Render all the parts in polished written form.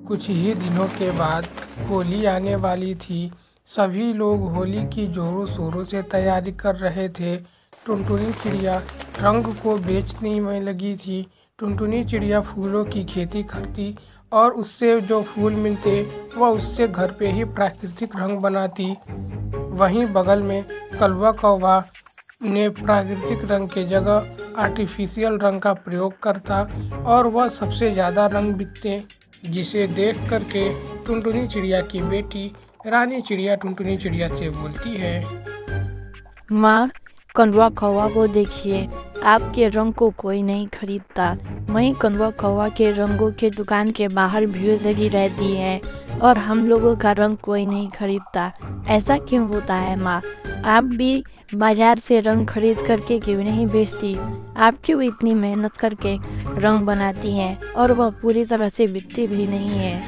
कुछ ही दिनों के बाद होली आने वाली थी। सभी लोग होली की जोरों शोरों से तैयारी कर रहे थे। टुनटुनी चिड़िया रंग को बेचने में लगी थी। टुनटुनी चिड़िया फूलों की खेती करती और उससे जो फूल मिलते वह उससे घर पे ही प्राकृतिक रंग बनाती। वहीं बगल में कलवा कौवा ने प्राकृतिक रंग के जगह आर्टिफिशियल रंग का प्रयोग करता और वह सबसे ज़्यादा रंग बिकते, जिसे देख करके टुनटुनी चिड़िया की बेटी रानी चिड़िया टुनटुनी चिड़िया से बोलती है, माँ, कौवा कौवा को देखिए, आपके रंग को कोई नहीं खरीदता। वहीं कौवा कौवा के रंगों के दुकान के बाहर भीड़ लगी रहती है और हम लोगों का रंग कोई नहीं खरीदता। ऐसा क्यों होता है माँ? आप भी बाजार से रंग खरीद करके क्यों नहीं बेचती? आप क्यों इतनी मेहनत करके रंग बनाती हैं और वह पूरी तरह से बिकती भी नहीं है?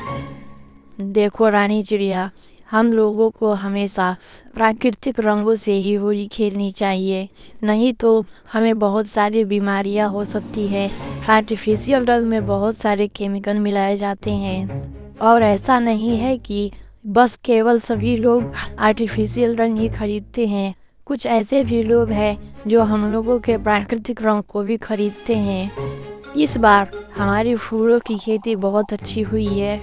देखो रानी चिड़िया, हम लोगों को हमेशा प्राकृतिक रंगों से ही होली खेलनी चाहिए, नहीं तो हमें बहुत सारी बीमारियां हो सकती है। आर्टिफिशियल रंग में बहुत सारे केमिकल मिलाए जाते हैं और ऐसा नहीं है कि बस केवल सभी लोग आर्टिफिशियल रंग ही खरीदते हैं। कुछ ऐसे भी लोग हैं जो हम लोगों के प्राकृतिक रंग को भी खरीदते हैं। इस बार हमारी फूलों की खेती बहुत अच्छी हुई है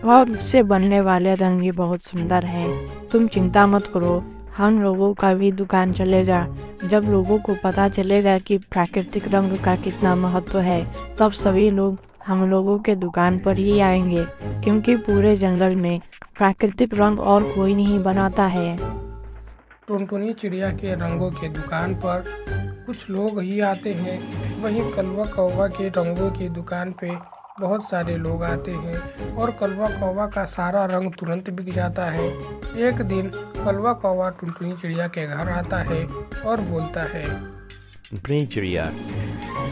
और उससे बनने वाले रंग भी बहुत सुंदर हैं। तुम चिंता मत करो, हम लोगों का भी दुकान चलेगा। जब लोगों को पता चलेगा कि प्राकृतिक रंग का कितना महत्व है, तब सभी लोग हम लोगों के दुकान पर ही आएंगे, क्योंकि पूरे जंगल में प्राकृतिक रंग और कोई नहीं बनाता है। टुनटुनी चिड़िया के रंगों के दुकान पर कुछ लोग ही आते हैं, वहीं कलवा कौवा के रंगों की दुकान पे बहुत सारे लोग आते हैं और कलवा कौवा का सारा रंग तुरंत बिक जाता है। एक दिन कलवा कौवा टुनटुनी चिड़िया के घर आता है और बोलता है, टुनटुनी चिड़िया,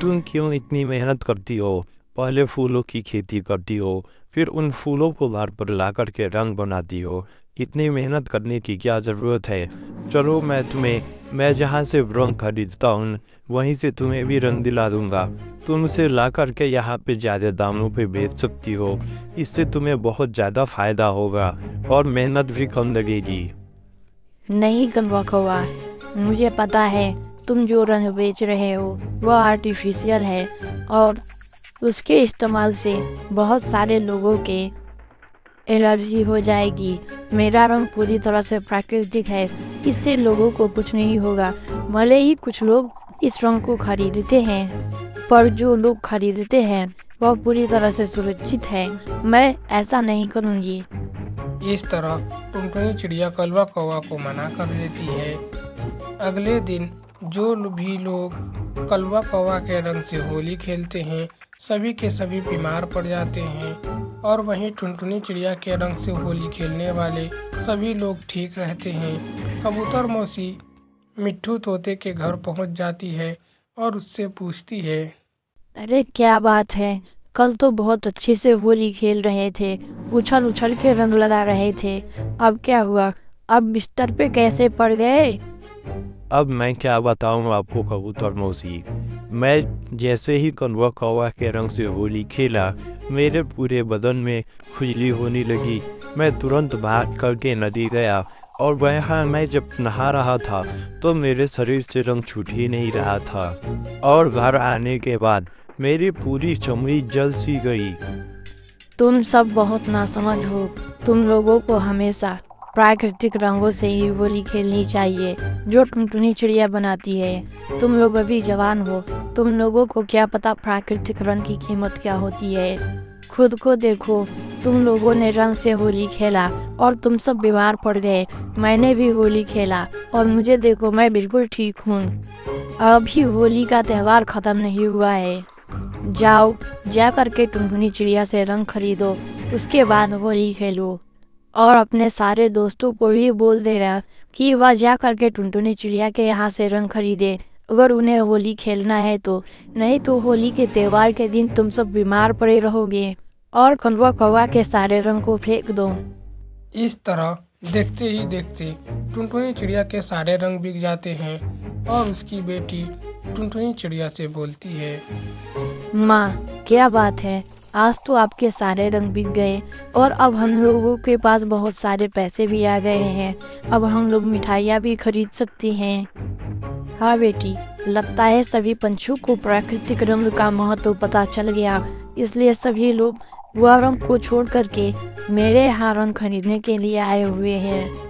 तुम क्यों इतनी मेहनत करती हो? पहले फूलों की खेती करती हो, फिर उन फूलों को घर पर ला कर के रंग बनाती हो। इतनी मेहनत करने की क्या ज़रूरत है? चलो मैं जहाँ से रंग खरीदता हूँ वहीं से तुम्हें भी रंग दिला दूँगा। तुम उसे ला कर के यहाँ पे ज़्यादा दामों पे बेच सकती हो। इससे तुम्हें बहुत ज़्यादा फ़ायदा होगा और मेहनत भी कम लगेगी। नहीं कलवा कौवा, मुझे पता है तुम जो रंग बेच रहे हो वह आर्टिफिशियल है और उसके इस्तेमाल से बहुत सारे लोगों के एलर्जी हो जाएगी। मेरा रंग पूरी तरह से प्राकृतिक है, इससे लोगों को कुछ नहीं होगा। भले ही कुछ लोग इस रंग को खरीदते हैं, पर जो लोग खरीदते हैं वह पूरी तरह से सुरक्षित है। मैं ऐसा नहीं करूँगी। इस तरह टुनटुनी चिड़िया कलवा कौवा को मना कर देती है। अगले दिन जो भी लोग कलवा कौवा के रंग से होली खेलते हैं, सभी के सभी बीमार पड़ जाते हैं और वहीं टुनटुनी चिड़िया के रंग से होली खेलने वाले सभी लोग ठीक रहते हैं। कबूतर मौसी मिट्ठू तोते के घर पहुंच जाती है और उससे पूछती है, अरे क्या बात है, कल तो बहुत अच्छे से होली खेल रहे थे, उछल उछल के रंग लगा रहे थे, अब क्या हुआ? अब बिस्तर पे कैसे पड़ गए? अब मैं क्या बताऊँ आपको कबूतर मौसी। मैं जैसे ही कलवा कौवा के रंग से होली खेला, मेरे पूरे बदन में खुजली होने लगी। मैं तुरंत भाग करके नदी गया और वहाँ मैं जब नहा रहा था तो मेरे शरीर से रंग छूट ही नहीं रहा था और घर आने के बाद मेरी पूरी चमड़ी जल सी गई। तुम सब बहुत नासमझ हो। तुम लोगों को हमेशा प्राकृतिक रंगों से ही होली खेलनी चाहिए जो टुनटुनी चिड़िया बनाती है। तुम लोग अभी जवान हो, तुम लोगों को क्या पता प्राकृतिक रंग की कीमत क्या होती है। खुद को देखो, तुम लोगों ने रंग से होली खेला और तुम सब बीमार पड़ गए। मैंने भी होली खेला और मुझे देखो, मैं बिल्कुल ठीक हूँ। अभी होली का त्यौहार खत्म नहीं हुआ है। जा करके टुनटुनी चिड़िया से रंग खरीदो, उसके बाद होली खेलो और अपने सारे दोस्तों को भी बोल देना कि वह जा करके टुनटुनी चिड़िया के यहाँ से रंग खरीदे, अगर उन्हें होली खेलना है तो। नहीं तो होली के त्यौहार के दिन तुम सब बीमार पड़े रहोगे और कलवा कौवा के सारे रंग को फेंक दो। इस तरह देखते ही देखते टुनटुनी चिड़िया के सारे रंग बिक जाते हैं और उसकी बेटी टुनटुनी चिड़िया से बोलती है, माँ, क्या बात है, आज तो आपके सारे रंग बिक गए और अब हम लोगों के पास बहुत सारे पैसे भी आ गए हैं। अब हम लोग मिठाइयाँ भी खरीद सकते हैं। हाँ बेटी, लगता है सभी पंछियों को प्राकृतिक रंग का महत्व पता चल गया, इसलिए सभी लोग वह रंग को छोड़ करके मेरे यहाँ रंग खरीदने के लिए आए हुए हैं।